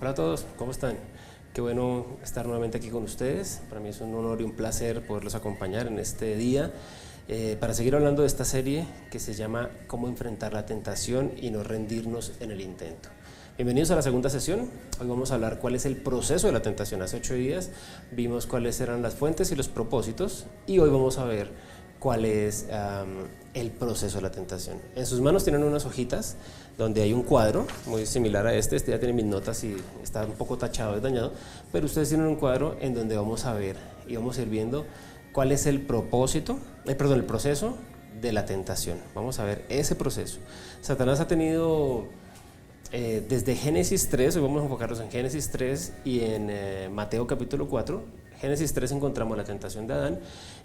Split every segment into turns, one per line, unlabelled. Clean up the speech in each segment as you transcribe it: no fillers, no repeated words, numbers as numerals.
Hola a todos, ¿cómo están? Qué bueno estar nuevamente aquí con ustedes. Para mí es un honor y un placer poderlos acompañar en este día para seguir hablando de esta serie que se llama Cómo enfrentar la tentación y no rendirnos en el intento. Bienvenidos a la segunda sesión. Hoy vamos a hablar cuál es el proceso de la tentación. Hace 8 días vimos cuáles eran las fuentes y los propósitos y hoy vamos a ver cuál es el proceso de la tentación. En sus manos tienen unas hojitas donde hay un cuadro muy similar a este ya tiene mis notas y está un poco tachado, es dañado, pero ustedes tienen un cuadro en donde vamos a ver y vamos a ir viendo cuál es el propósito, el proceso de la tentación. Vamos a ver ese proceso. Satanás ha tenido desde Génesis 3, hoy vamos a enfocarnos en Génesis 3 y en Mateo capítulo 4. Génesis 3 encontramos la tentación de Adán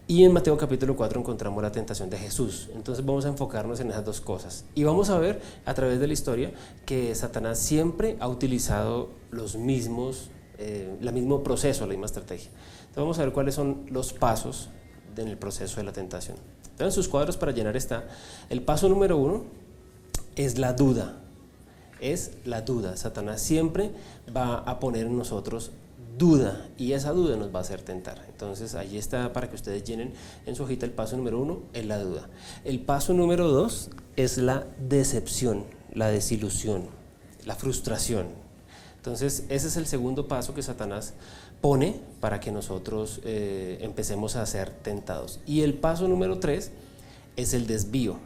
y en Mateo capítulo 4 encontramos la tentación de Jesús. Entonces vamos a enfocarnos en esas dos cosas y vamos a ver a través de la historia que Satanás siempre ha utilizado los mismos, el mismo proceso, la misma estrategia. Entonces vamos a ver cuáles son los pasos en el proceso de la tentación. Entonces en sus cuadros para llenar está el paso número 1 es la duda. Es la duda. Satanás siempre va a poner en nosotros duda y esa duda nos va a hacer tentar. Entonces ahí está para que ustedes llenen en su hojita el paso número 1 es la duda. El paso número 2 es la decepción, la desilusión, la frustración. Entonces ese es el segundo paso que Satanás pone para que nosotros empecemos a ser tentados. Y el paso número 3 es el desvío.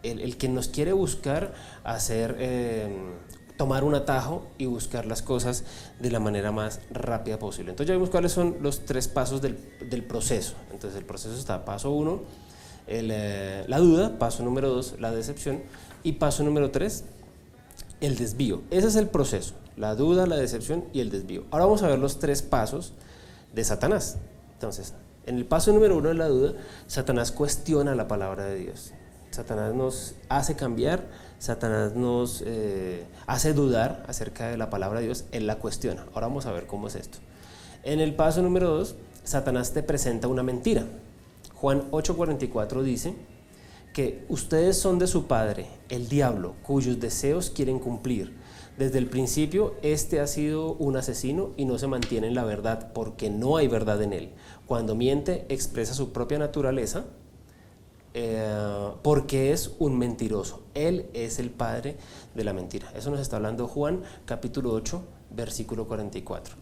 El que nos quiere buscar hacer, tomar un atajo y buscar las cosas de la manera más rápida posible. Entonces ya vimos cuáles son los 3 pasos del proceso. Entonces el proceso está paso 1, la duda, paso número 2, la decepción y paso número 3, el desvío. Ese es el proceso, la duda, la decepción y el desvío. Ahora vamos a ver los 3 pasos de Satanás. Entonces, en el paso número 1 de la duda, Satanás cuestiona la palabra de Dios. Satanás nos hace cambiar, Satanás nos hace dudar acerca de la palabra de Dios, él la cuestiona. Ahora vamos a ver cómo es esto. En el paso número 2, Satanás te presenta una mentira. Juan 8:44 dice que ustedes son de su padre, el diablo, cuyos deseos quieren cumplir. Desde el principio, este ha sido un asesino y no se mantiene en la verdad porque no hay verdad en él. Cuando miente, expresa su propia naturaleza, porque es un mentiroso. Él es el padre de la mentira. Eso nos está hablando Juan capítulo 8 versículo 44.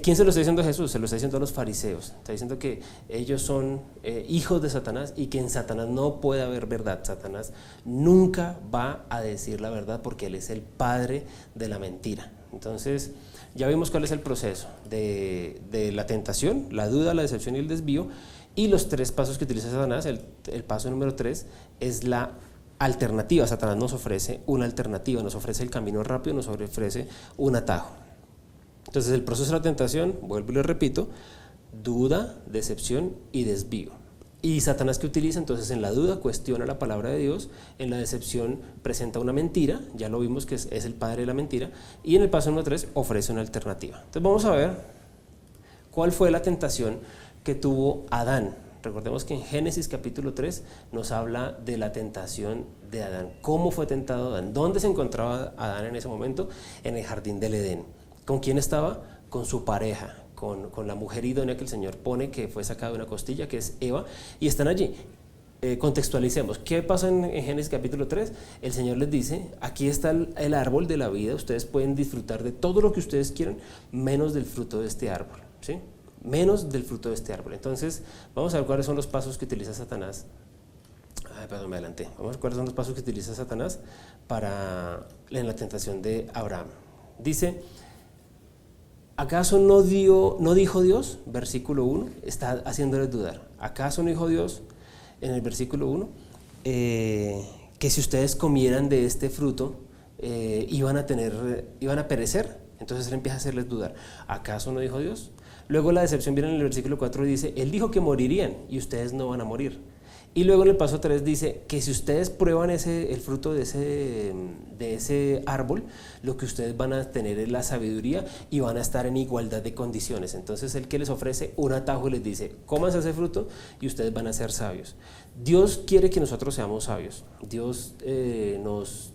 ¿Quién se lo está diciendo a Jesús? Se lo está diciendo a los fariseos. Está diciendo que ellos son hijos de Satanás y que en Satanás no puede haber verdad. Satanás nunca va a decir la verdad porque él es el padre de la mentira. Entonces ya vimos cuál es el proceso de la tentación, la duda, la decepción y el desvío. Y los 3 pasos que utiliza Satanás, el paso número 3 es la alternativa. Satanás nos ofrece una alternativa, nos ofrece el camino rápido, nos ofrece un atajo. Entonces el proceso de la tentación, vuelvo y le repito, duda, decepción y desvío. Y Satanás, ¿qué utiliza? Entonces en la duda cuestiona la palabra de Dios, en la decepción presenta una mentira, ya lo vimos que es el padre de la mentira, y en el paso número 3 ofrece una alternativa. Entonces vamos a ver cuál fue la tentación que tuvo Adán. Recordemos que en Génesis capítulo 3 nos habla de la tentación de Adán. ¿Cómo fue tentado Adán? ¿Dónde se encontraba Adán en ese momento? En el jardín del Edén. ¿Con quién estaba? Con su pareja, con la mujer idónea que el Señor pone, que fue sacada de una costilla, que es Eva, y están allí. Contextualicemos, ¿qué pasa en Génesis capítulo 3? El Señor les dice, aquí está el árbol de la vida, ustedes pueden disfrutar de todo lo que ustedes quieran, menos del fruto de este árbol, ¿sí? Menos del fruto de este árbol. Entonces vamos a ver cuáles son los pasos que utiliza Satanás. Me adelanté. Vamos a ver cuáles son los pasos que utiliza Satanás en la tentación de Abraham. Dice, ¿acaso no dijo Dios? Versículo 1, está haciéndoles dudar. ¿Acaso no dijo Dios en el versículo 1 que si ustedes comieran de este fruto iban a perecer? Entonces él empieza a hacerles dudar. ¿Acaso no dijo Dios? Luego la decepción viene en el versículo 4 y dice, él dijo que morirían y ustedes no van a morir. Y luego en el paso 3 dice que si ustedes prueban el fruto de ese árbol, lo que ustedes van a tener es la sabiduría y van a estar en igualdad de condiciones. Entonces el que les ofrece un atajo y les dice, cómanse ese fruto y ustedes van a ser sabios. Dios quiere que nosotros seamos sabios. Dios nos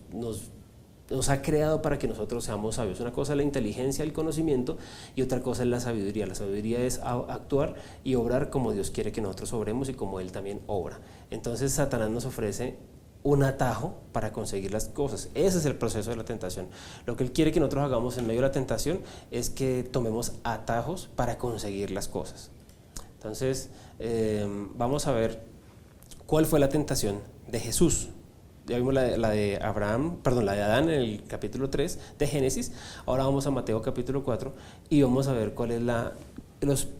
nos ha creado para que nosotros seamos sabios. Una cosa es la inteligencia, el conocimiento, y otra cosa es la sabiduría. La sabiduría es actuar y obrar como Dios quiere que nosotros obremos y como Él también obra. Entonces Satanás nos ofrece un atajo para conseguir las cosas. Ese es el proceso de la tentación. Lo que Él quiere que nosotros hagamos en medio de la tentación es que tomemos atajos para conseguir las cosas. Entonces, vamos a ver cuál fue la tentación de Jesús. Ya vimos la de Adán en el capítulo 3 de Génesis. Ahora vamos a Mateo capítulo 4 y vamos a ver cuáles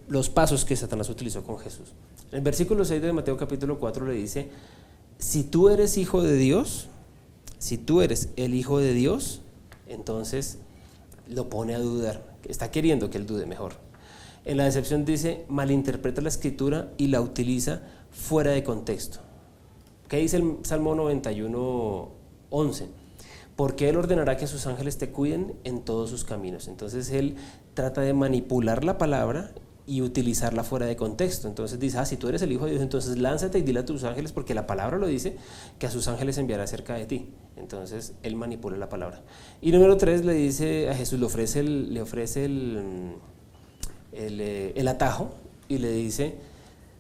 los pasos que Satanás utilizó con Jesús. En el versículo 6 de Mateo capítulo 4 le dice: si tú eres hijo de Dios, si tú eres el hijo de Dios, entonces lo pone a dudar. Está queriendo que él dude mejor. En la decepción dice, malinterpreta la escritura y la utiliza fuera de contexto. ¿Qué dice el Salmo 91, 11? Porque Él ordenará que sus ángeles te cuiden en todos sus caminos. Entonces Él trata de manipular la palabra y utilizarla fuera de contexto. Entonces dice, si tú eres el Hijo de Dios, entonces lánzate y dile a tus ángeles, porque la palabra lo dice, que a sus ángeles enviará cerca de ti. Entonces Él manipula la palabra. Y número 3 le dice a Jesús, le ofrece el atajo y le dice,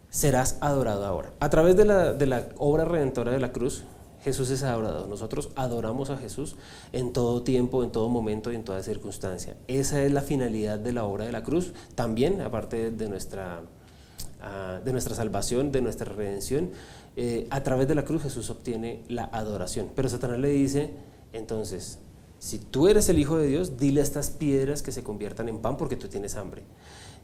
serás adorado ahora. A través de la obra redentora de la cruz, Jesús es adorado. Nosotros adoramos a Jesús en todo tiempo, en todo momento y en toda circunstancia. Esa es la finalidad de la obra de la cruz. También, aparte de nuestra salvación, de nuestra redención, a través de la cruz Jesús obtiene la adoración. Pero Satanás le dice, entonces, si tú eres el Hijo de Dios, dile a estas piedras que se conviertan en pan porque tú tienes hambre.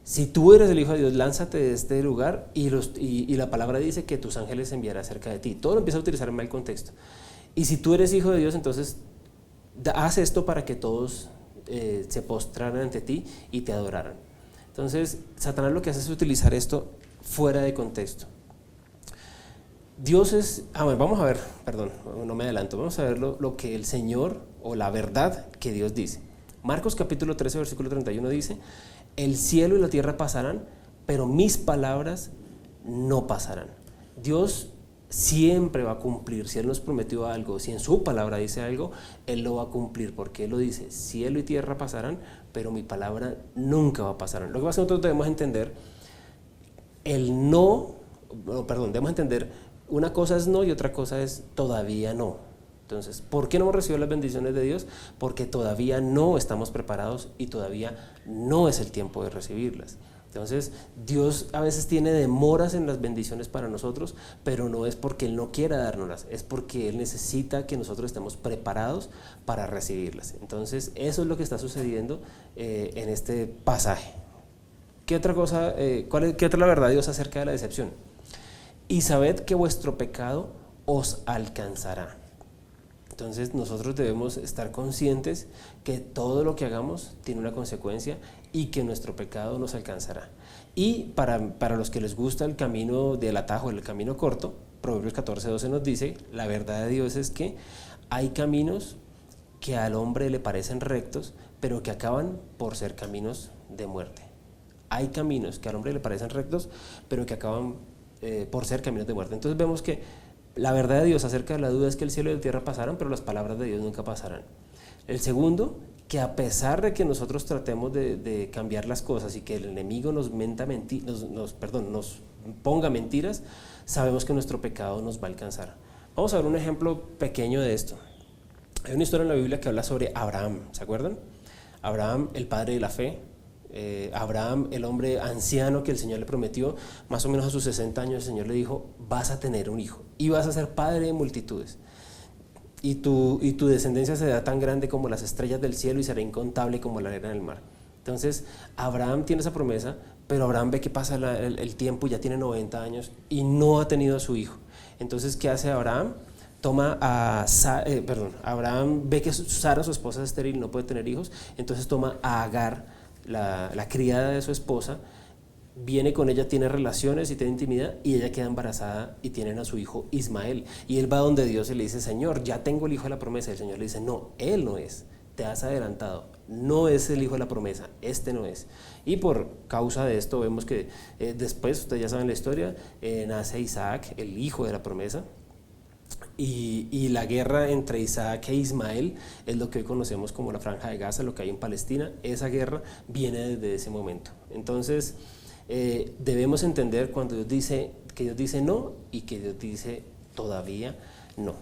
Si tú eres el Hijo de Dios, lánzate de este lugar y la palabra dice que tus ángeles enviará cerca de ti. Todo lo empieza a utilizar en mal contexto. Y si tú eres Hijo de Dios, entonces haz esto para que todos se postraran ante ti y te adoraran. Entonces, Satanás lo que hace es utilizar esto fuera de contexto. Dios es... vamos a ver, perdón, no me adelanto. Vamos a ver lo que el Señor o la verdad que Dios dice. Marcos capítulo 13, versículo 31 dice... El cielo y la tierra pasarán, pero mis palabras no pasarán. Dios siempre va a cumplir. Si Él nos prometió algo, si en su palabra dice algo, Él lo va a cumplir, porque Él lo dice, cielo y tierra pasarán, pero mi palabra nunca va a pasar. Lo que pasa es que nosotros debemos entender debemos entender, una cosa es no y otra cosa es todavía no. Entonces, ¿por qué no hemos recibido las bendiciones de Dios? Porque todavía no estamos preparados y todavía no es el tiempo de recibirlas. Entonces, Dios a veces tiene demoras en las bendiciones para nosotros, pero no es porque Él no quiera dárnoslas, es porque Él necesita que nosotros estemos preparados para recibirlas. Entonces, eso es lo que está sucediendo en este pasaje. ¿Qué otra cosa, qué otra la verdad de Dios acerca de la decepción? Y sabed que vuestro pecado os alcanzará. Entonces nosotros debemos estar conscientes que todo lo que hagamos tiene una consecuencia y que nuestro pecado nos alcanzará. Y para los que les gusta el camino del atajo, el camino corto, Proverbios 14:12 nos dice, la verdad de Dios es que hay caminos que al hombre le parecen rectos, pero que acaban por ser caminos de muerte. Hay caminos que al hombre le parecen rectos, pero que acaban por ser caminos de muerte. Entonces vemos que la verdad de Dios acerca de la duda es que el cielo y la tierra pasarán, pero las palabras de Dios nunca pasarán. El segundo, que a pesar de que nosotros tratemos de cambiar las cosas y que el enemigo nos ponga mentiras, sabemos que nuestro pecado nos va a alcanzar. Vamos a ver un ejemplo pequeño de esto. Hay una historia en la Biblia que habla sobre Abraham, ¿se acuerdan? Abraham, el padre de la fe. Abraham, el hombre anciano que el Señor le prometió, más o menos a sus 60 años, el Señor le dijo, vas a tener un hijo y vas a ser padre de multitudes. Y tu descendencia será tan grande como las estrellas del cielo y será incontable como la arena del mar. Entonces, Abraham tiene esa promesa, pero Abraham ve que pasa el tiempo y ya tiene 90 años y no ha tenido a su hijo. Entonces, ¿qué hace Abraham? Abraham ve que Sara, su esposa, es estéril y no puede tener hijos, entonces toma a Agar, la criada de su esposa, viene con ella, tiene relaciones y tiene intimidad y ella queda embarazada y tienen a su hijo Ismael. Y él va donde Dios y le dice, Señor, ya tengo el hijo de la promesa. Y el Señor le dice, no, él no es, te has adelantado, no es el hijo de la promesa, este no es. Y por causa de esto vemos que después, ustedes ya saben la historia, nace Isaac, el hijo de la promesa. y la guerra entre Isaac e Ismael es lo que hoy conocemos como la Franja de Gaza, lo que hay en Palestina. Esa guerra viene desde ese momento. Entonces debemos entender cuando Dios dice que Dios dice no y que Dios dice todavía no.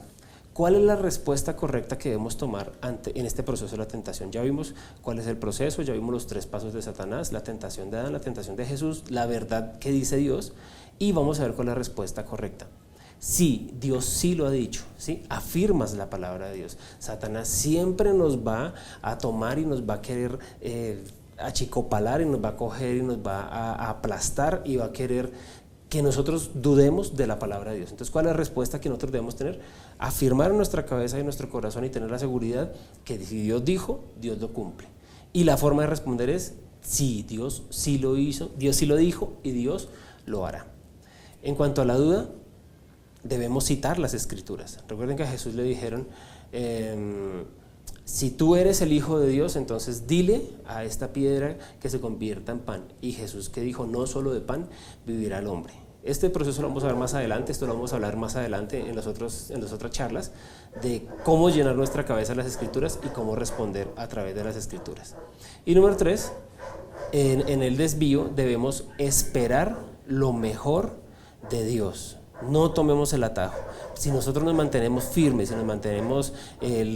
¿Cuál es la respuesta correcta que debemos tomar en este proceso de la tentación? Ya vimos cuál es el proceso, ya vimos los 3 pasos de Satanás, la tentación de Adán, la tentación de Jesús, la verdad que dice Dios, y vamos a ver cuál es la respuesta correcta. Sí, Dios sí lo ha dicho, ¿sí? Afirmas la palabra de Dios. Satanás siempre nos va a tomar y nos va a querer achicopalar y nos va a coger y nos va a aplastar y va a querer que nosotros dudemos de la palabra de Dios. Entonces, ¿cuál es la respuesta que nosotros debemos tener? Afirmar en nuestra cabeza y en nuestro corazón y tener la seguridad que si Dios dijo, Dios lo cumple. Y la forma de responder es, sí, Dios sí lo hizo, Dios sí lo dijo y Dios lo hará. En cuanto a la duda, debemos citar las Escrituras. Recuerden que a Jesús le dijeron, si tú eres el Hijo de Dios, entonces dile a esta piedra que se convierta en pan. Y Jesús que dijo, no solo de pan vivirá el hombre. Este proceso lo vamos a ver más adelante, esto lo vamos a hablar más adelante en las otras charlas, de cómo llenar nuestra cabeza de las Escrituras y cómo responder a través de las Escrituras. Y número 3, en el desvío debemos esperar lo mejor de Dios. No tomemos el atajo. Si nosotros nos mantenemos firmes, si nos mantenemos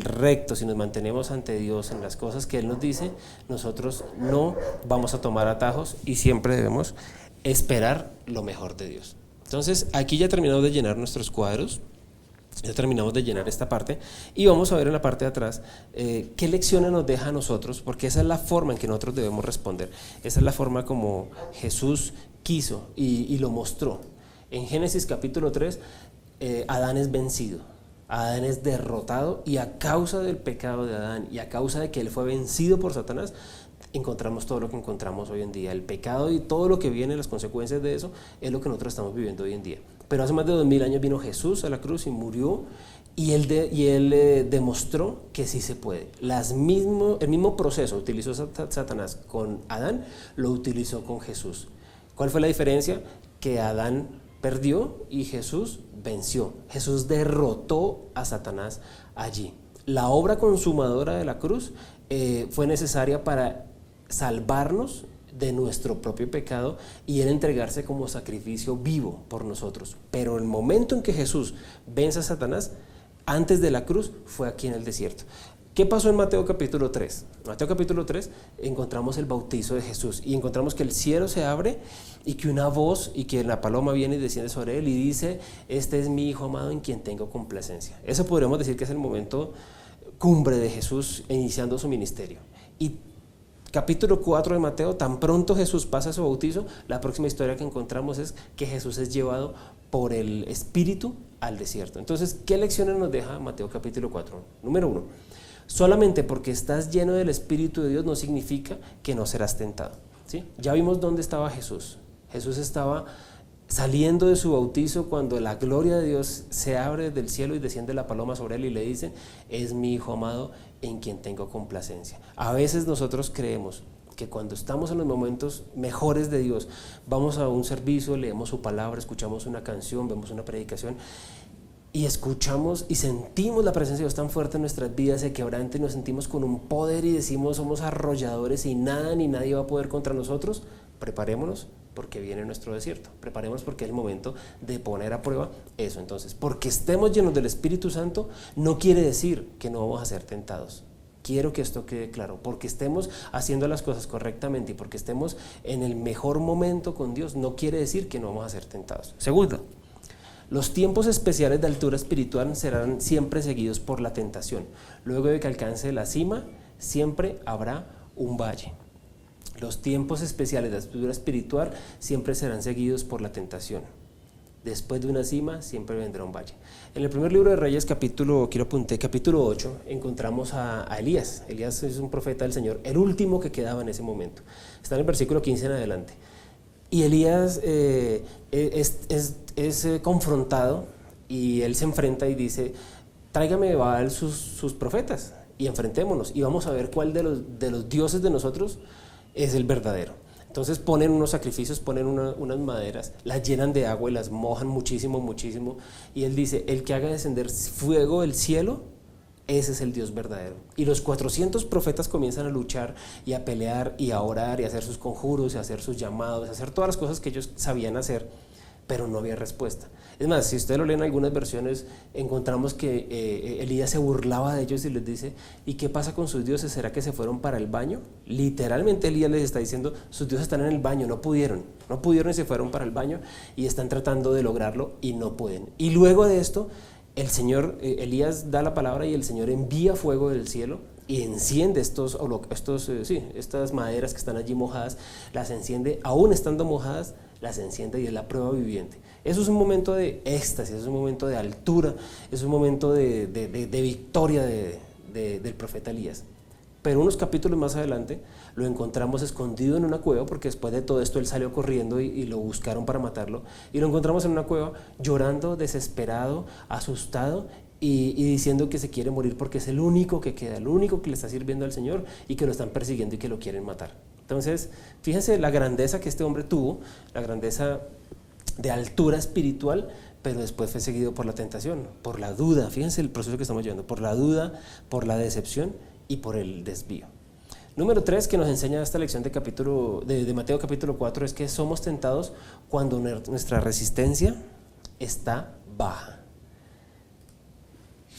rectos, si nos mantenemos ante Dios en las cosas que Él nos dice, nosotros no vamos a tomar atajos y siempre debemos esperar lo mejor de Dios. Entonces, aquí ya terminamos de llenar nuestros cuadros, ya terminamos de llenar esta parte y vamos a ver en la parte de atrás qué lecciones nos deja a nosotros, porque esa es la forma en que nosotros debemos responder. Esa es la forma como Jesús quiso y lo mostró. En Génesis capítulo 3, Adán es vencido, Adán es derrotado y a causa del pecado de Adán y a causa de que él fue vencido por Satanás, encontramos todo lo que encontramos hoy en día. El pecado y todo lo que viene, las consecuencias de eso, es lo que nosotros estamos viviendo hoy en día. Pero hace más de 2000 años vino Jesús a la cruz y murió y él demostró que sí se puede. El mismo proceso utilizó Satanás con Adán, lo utilizó con Jesús. ¿Cuál fue la diferencia? Que Adán perdió y Jesús venció. Jesús derrotó a Satanás allí. La obra consumadora de la cruz fue necesaria para salvarnos de nuestro propio pecado y Él entregarse como sacrificio vivo por nosotros. Pero el momento en que Jesús vence a Satanás, antes de la cruz, fue aquí en el desierto. ¿Qué pasó en Mateo capítulo 3? En Mateo capítulo 3 encontramos el bautizo de Jesús y encontramos que el cielo se abre y que una voz y que la paloma viene y desciende sobre él y dice, este es mi Hijo amado en quien tengo complacencia. Eso podríamos decir que es el momento cumbre de Jesús iniciando su ministerio. Y capítulo 4 de Mateo, tan pronto Jesús pasa su bautizo, la próxima historia que encontramos es que Jesús es llevado por el Espíritu al desierto. Entonces, ¿qué lecciones nos deja Mateo capítulo 4? Número 1. Solamente porque estás lleno del Espíritu de Dios no significa que no serás tentado, ¿sí? Ya vimos dónde estaba Jesús. Jesús estaba saliendo de su bautizo cuando la gloria de Dios se abre del cielo y desciende la paloma sobre él y le dicen, es mi Hijo amado en quien tengo complacencia. A veces nosotros creemos que cuando estamos en los momentos mejores de Dios, vamos a un servicio, leemos su palabra, escuchamos una canción, vemos una predicación y escuchamos y sentimos la presencia de Dios tan fuerte en nuestras vidas, se quebranta y nos sentimos con un poder y decimos somos arrolladores y nada ni nadie va a poder contra nosotros. Preparémonos porque viene nuestro desierto, preparémonos porque es el momento de poner a prueba eso. Entonces, porque estemos llenos del Espíritu Santo no quiere decir que no vamos a ser tentados. Quiero que esto quede claro, porque estemos haciendo las cosas correctamente y porque estemos en el mejor momento con Dios no quiere decir que no vamos a ser tentados. Segundo, los tiempos especiales de altura espiritual serán siempre seguidos por la tentación. Luego de que alcance la cima, siempre habrá un valle. Los tiempos especiales de altura espiritual siempre serán seguidos por la tentación. Después de una cima, siempre vendrá un valle. En el primer libro de Reyes, capítulo 8, encontramos a Elías. Elías es un profeta del Señor, el último que quedaba en ese momento. Está en el versículo 15 en adelante. Y Elías es confrontado y él se enfrenta y dice, tráigame de Baal sus profetas y enfrentémonos y vamos a ver cuál de los dioses de nosotros es el verdadero. Entonces ponen unos sacrificios, ponen unas maderas, las llenan de agua y las mojan muchísimo, muchísimo. Y él dice, el que haga descender fuego del cielo, ese es el Dios verdadero. Y los 400 profetas comienzan a luchar y a pelear y a orar y a hacer sus conjuros y a hacer sus llamados, a hacer todas las cosas que ellos sabían hacer, pero no había respuesta. Es más, si ustedes lo leen en algunas versiones, encontramos que Elías se burlaba de ellos y les dice, ¿y qué pasa con sus dioses? ¿Será que se fueron para el baño? Literalmente Elías les está diciendo, sus dioses están en el baño, no pudieron y se fueron para el baño y están tratando de lograrlo y no pueden. Y luego de esto, el Señor, Elías da la palabra y el Señor envía fuego del cielo y enciende estas maderas que están allí mojadas, las enciende, aún estando mojadas, las enciende y es la prueba viviente. Eso es un momento de éxtasis, es un momento de altura, es un momento de victoria del profeta Elías. Pero unos capítulos más adelante lo encontramos escondido en una cueva, porque después de todo esto él salió corriendo y lo buscaron para matarlo, y lo encontramos en una cueva llorando, desesperado, asustado y diciendo que se quiere morir porque es el único que queda, el único que le está sirviendo al Señor y que lo están persiguiendo y que lo quieren matar. Entonces, fíjense la grandeza que este hombre tuvo, la grandeza de altura espiritual, pero después fue seguido por la tentación, por la duda. Fíjense el proceso que estamos llevando, por la duda, por la decepción y por el desvío. Número 3 que nos enseña esta lección de Mateo capítulo 4 es que somos tentados cuando nuestra resistencia está baja.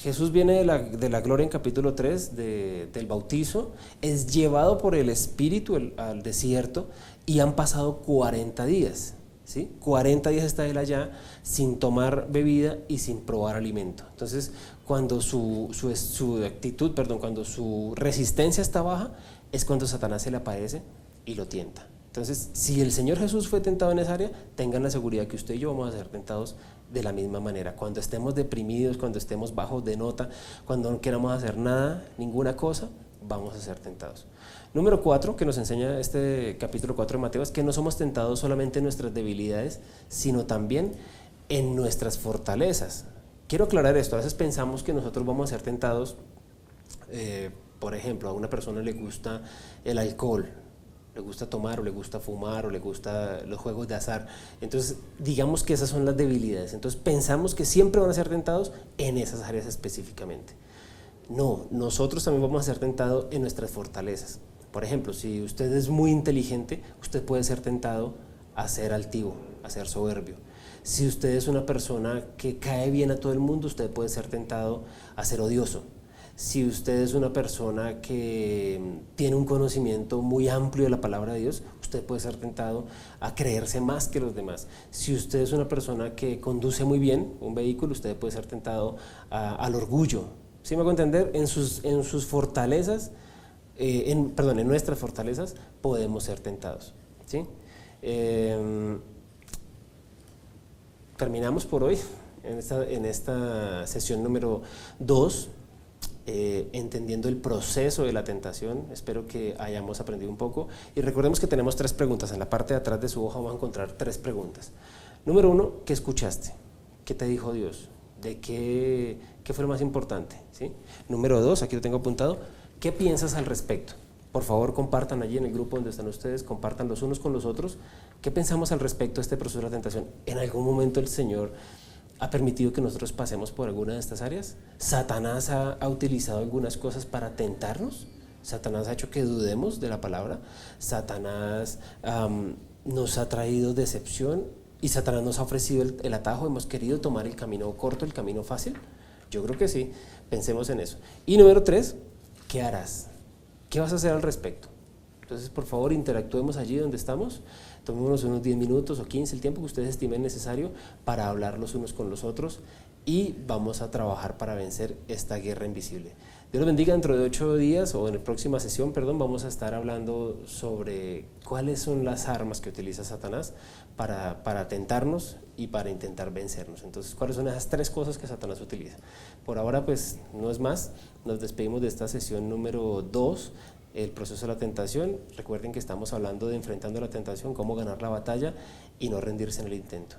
Jesús viene de la gloria en capítulo 3 del bautizo, es llevado por el Espíritu al desierto y han pasado 40 días. ¿Sí? 40 días está él allá sin tomar bebida y sin probar alimento. Entonces, cuando su resistencia está baja, es cuando Satanás se le aparece y lo tienta. Entonces, si el Señor Jesús fue tentado en esa área, tengan la seguridad que usted y yo vamos a ser tentados de la misma manera. Cuando estemos deprimidos, cuando estemos bajos de nota, cuando no queramos hacer nada, ninguna cosa, vamos a ser tentados. Número 4 que nos enseña este capítulo 4 de Mateo es que no somos tentados solamente en nuestras debilidades, sino también en nuestras fortalezas. Quiero aclarar esto, a veces pensamos que nosotros vamos a ser tentados, por ejemplo, a una persona le gusta el alcohol, le gusta tomar o le gusta fumar o le gusta los juegos de azar, entonces digamos que esas son las debilidades, entonces pensamos que siempre van a ser tentados en esas áreas específicamente. No, nosotros también vamos a ser tentados en nuestras fortalezas. Por ejemplo, si usted es muy inteligente, usted puede ser tentado a ser altivo, a ser soberbio. Si usted es una persona que cae bien a todo el mundo, usted puede ser tentado a ser odioso. Si usted es una persona que tiene un conocimiento muy amplio de la palabra de Dios, usted puede ser tentado a creerse más que los demás. Si usted es una persona que conduce muy bien un vehículo, usted puede ser tentado al orgullo. ¿Sí me hago entender? En sus fortalezas, en nuestras fortalezas podemos ser tentados, ¿sí? Terminamos por hoy en esta sesión número 2, entendiendo el proceso de la tentación. Espero que hayamos aprendido un poco y recordemos que tenemos 3 preguntas. En la parte de atrás de su hoja van a encontrar 3 preguntas. Número 1, ¿qué escuchaste? ¿Qué te dijo Dios? ¿De qué fue lo más importante? ¿Sí? Número 2, aquí lo tengo apuntado, ¿qué piensas al respecto? Por favor, compartan allí en el grupo donde están ustedes, compartan los unos con los otros. ¿Qué pensamos al respecto de este proceso de la tentación? ¿En algún momento el Señor ha permitido que nosotros pasemos por alguna de estas áreas? ¿Satanás ha utilizado algunas cosas para tentarnos? ¿Satanás ha hecho que dudemos de la palabra? ¿Satanás nos ha traído decepción? ¿Y Satanás nos ha ofrecido el atajo? ¿Hemos querido tomar el camino corto, el camino fácil? Yo creo que sí, pensemos en eso. Y número 3, ¿qué harás? ¿Qué vas a hacer al respecto? Entonces, por favor, interactuemos allí donde estamos, tomémonos unos 10 minutos o 15, el tiempo que ustedes estimen necesario para hablar los unos con los otros y vamos a trabajar para vencer esta guerra invisible. Dios los bendiga. Dentro de 8 días o en la próxima sesión, vamos a estar hablando sobre cuáles son las armas que utiliza Satanás para tentarnos y para intentar vencernos. Entonces, ¿cuáles son esas 3 cosas que Satanás utiliza? Por ahora, pues, no es más. Nos despedimos de esta sesión número 2, el proceso de la tentación. Recuerden que estamos hablando de enfrentando la tentación, cómo ganar la batalla y no rendirse en el intento.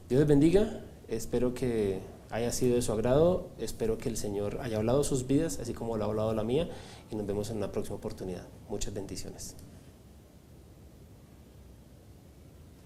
Dios les bendiga. Espero que haya sido de su agrado, espero que el Señor haya hablado sus vidas, así como lo ha hablado la mía, y nos vemos en una próxima oportunidad. Muchas bendiciones.